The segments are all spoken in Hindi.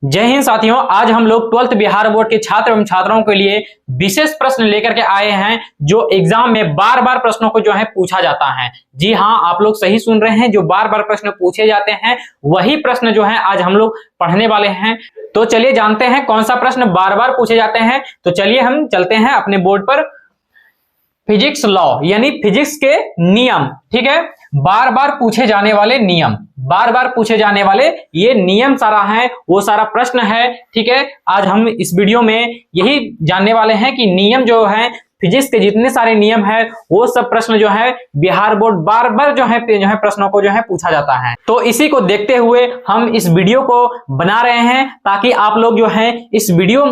जय हिंद साथियों, आज हम लोग 12th बिहार बोर्ड के छात्र एवं छात्राओं के लिए विशेष प्रश्न लेकर के आए हैं जो एग्जाम में बार बार प्रश्नों को जो है पूछा जाता है। जी हाँ, आप लोग सही सुन रहे हैं, जो बार बार प्रश्न पूछे जाते हैं वही प्रश्न जो है आज हम लोग पढ़ने वाले हैं। तो चलिए जानते हैं कौन सा प्रश्न बार बार पूछे जाते हैं। तो चलिए हम चलते हैं अपने बोर्ड पर। फिजिक्स लॉ यानी फिजिक्स के नियम, ठीक है, बार बार पूछे जाने वाले नियम, बार बार पूछे जाने वाले ये नियम सारा है, वो सारा प्रश्न है। ठीक है, आज हम इस वीडियो में यही जानने वाले हैं कि नियम जो है फिजिक्स के जितने सारे नियम है वो सब प्रश्न जो है बिहार बोर्ड बार बार जो है प्रश्नों को जो है पूछा जाता है। तो इसी को देखते हुए हम इस वीडियो को बना रहे हैं ताकि आप लोग जो है इस वीडियो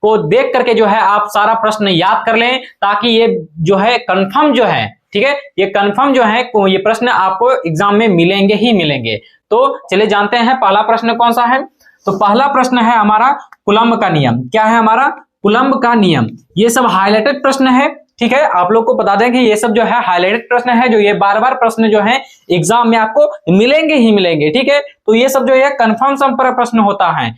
को देख करके जो है आप सारा प्रश्न याद कर लें, ताकि ये जो है कंफर्म जो है, ठीक है, ये कंफर्म जो है ये प्रश्न आपको एग्जाम में मिलेंगे ही मिलेंगे। तो चलिए जानते हैं पहला प्रश्न कौन सा है। तो पहला प्रश्न है हमारा कूलम्ब का नियम। क्या है हमारा? कूलम्ब का नियम। ये सब हाईलाइटेड प्रश्न है, ठीक है, आप लोग को बता दें कि ये सब जो है हाईलाइटेड प्रश्न है, जो ये बार बार प्रश्न जो है एग्जाम में आपको मिलेंगे ही मिलेंगे। ठीक है, तो ये सब जो है कंफर्म संपर्क प्रश्न होता है।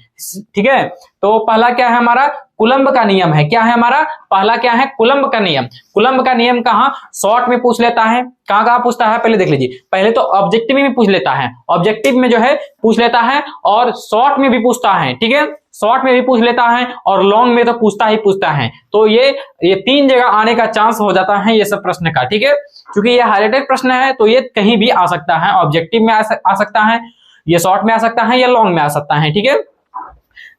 ठीक है, तो पहला क्या है हमारा? कूलम्ब का नियम है। क्या है हमारा? पहला क्या है? कूलम्ब का नियम। कूलम्ब का नियम कहाँ शॉर्ट में पूछ लेता है, कहाँ कहाँ पूछता है पहले देख लीजिए। पहले तो ऑब्जेक्टिव में पूछ लेता है, ऑब्जेक्टिव में जो है पूछ लेता है, और शॉर्ट में भी पूछता है। ठीक है, शॉर्ट में भी पूछ लेता है और लॉन्ग में तो पूछता ही पूछता है। तो ये तीन जगह आने का चांस हो जाता है ये सब प्रश्न का। ठीक है, क्योंकि ये हाईलाइटेड प्रश्न है तो ये कहीं भी आ सकता है, ऑब्जेक्टिव में आ सकता है, ये शॉर्ट में आ सकता है, या लॉन्ग में आ सकता है। ठीक है,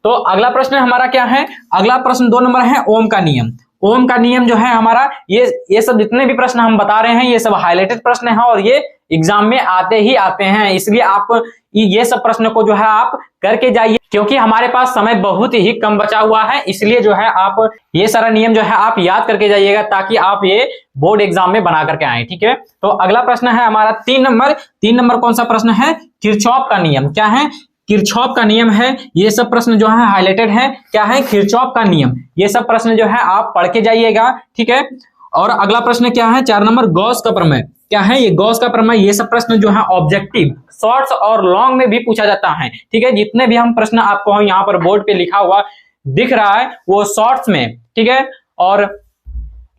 तो अगला प्रश्न हमारा क्या है? अगला प्रश्न 2 नंबर है ओम का नियम। ओम का नियम जो है हमारा, ये सब जितने भी प्रश्न हम बता रहे हैं ये सब हाईलाइटेड प्रश्न है और ये एग्जाम में आते ही आते हैं, इसलिए आप ये सब प्रश्न को जो है आप करके जाइए, क्योंकि हमारे पास समय बहुत ही कम बचा हुआ है। इसलिए जो है आप ये सारा नियम जो है आप याद करके जाइएगा ताकि आप ये बोर्ड एग्जाम में बना करके आए। ठीक है, तो अगला प्रश्न है हमारा 3 नंबर। 3 नंबर कौन सा प्रश्न है? किरचॉफ का नियम। क्या है? किरचॉफ का नियम है। ये सब प्रश्न जो है हाईलाइटेड है। क्या है? किरचॉफ का नियम। ये सब प्रश्न जो है आप पढ़ के जाइएगा। ठीक है, और अगला प्रश्न क्या है? 4 नंबर गॉस का प्रमेय। क्या है ये? गॉस का प्रमेय। ये सब प्रश्न जो है ऑब्जेक्टिव, शॉर्ट्स और लॉन्ग में भी पूछा जाता है। ठीक है, जितने भी हम प्रश्न आपको यहाँ पर बोर्ड पे लिखा हुआ दिख रहा है वो शॉर्ट्स में, ठीक है, और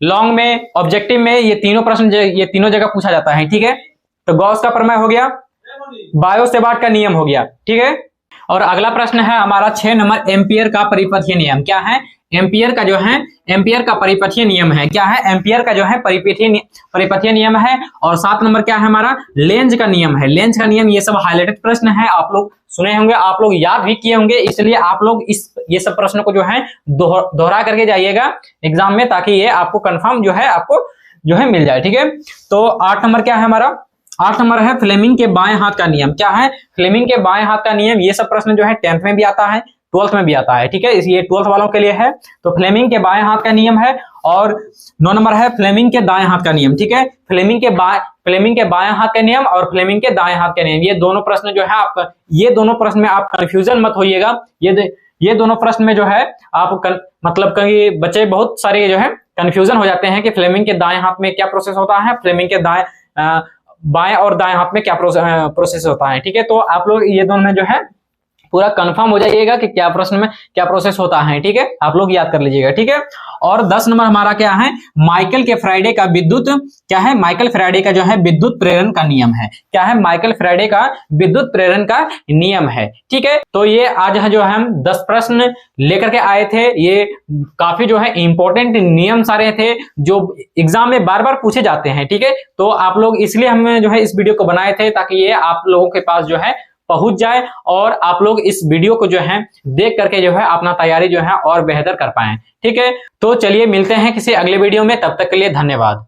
लॉन्ग में, ऑब्जेक्टिव में, ये तीनों प्रश्न ये तीनों जगह पूछा जाता है। ठीक है, तो गॉस का प्रमेय हो गया, बायो-सेबार्ट का नियम हो गया। ठीक है, और अगला प्रश्न है हमारा 6 नंबर एम्पियर का परिपथीय नियम। क्या है? एम्पियर का जो है एम्पियर का परिपथीय नियम है। क्या है? एम्पियर का जो है परिपथीय नियम है। और 7 नंबर क्या है हमारा? लेंज का नियम है। लेंज का नियम। ये सब हाईलाइटेड प्रश्न है, आप लोग सुने होंगे, आप लोग याद भी किए होंगे, इसलिए आप लोग ये सब प्रश्न को जो है दोहरा करके जाइएगा एग्जाम में, ताकि ये आपको कंफर्म जो है आपको जो है मिल जाए। ठीक है, तो 8 नंबर क्या है हमारा? 8 नंबर है फ्लेमिंग के बाएं हाथ का नियम। क्या है? फ्लेमिंग के बाएं हाथ का नियम। ये सब प्रश्न जो है 10th में भी आता है, 12th में भी आता है। ठीक है, ये 12th वालों के लिए है। तो फ्लेमिंग के बाएं हाथ का नियम है। और 9 नंबर है फ्लेमिंग के दाएं हाथ का नियम। ठीक है, फ्लेमिंग के बाएं हाथ का नियम और फ्लेमिंग के दाएं हाथ का नियम, ये दोनों प्रश्न जो है आपका, ये दोनों प्रश्न में आप कंफ्यूजन मत होइएगा। ये दोनों प्रश्न में जो है आप मतलब कई बच्चे बहुत सारे जो है कंफ्यूजन हो जाते हैं कि फ्लेमिंग के दाएं हाथ में क्या प्रोसेस होता है, फ्लेमिंग के बाएं और दाएं हाथ में क्या प्रोसेस होता है। ठीक है, तो आप लोग ये दोनों में जो है पूरा कंफर्म हो जाइएगा कि क्या प्रश्न में क्या प्रोसेस होता है। ठीक है, आप लोग याद कर लीजिएगा। ठीक है, और 10 नंबर हमारा क्या है? माइकल के फ्राइडे का विद्युत, क्या है? माइकल फ्राइडे का जो है विद्युत प्रेरण का नियम है। क्या है? माइकल फ्राइडे का विद्युत प्रेरण का नियम है। ठीक है, तो ये आज जो है हम 10 प्रश्न लेकर के आए थे। ये काफी जो है इंपॉर्टेंट नियम सारे थे जो एग्जाम में बार बार पूछे जाते हैं। ठीक है, तो आप लोग, इसलिए हम जो है इस वीडियो को बनाए थे ताकि ये आप लोगों के पास जो है पहुंच जाए और आप लोग इस वीडियो को जो है देख करके जो है अपना तैयारी जो है और बेहतर कर पाएं। ठीक है, तो चलिए मिलते हैं किसी अगले वीडियो में, तब तक के लिए धन्यवाद।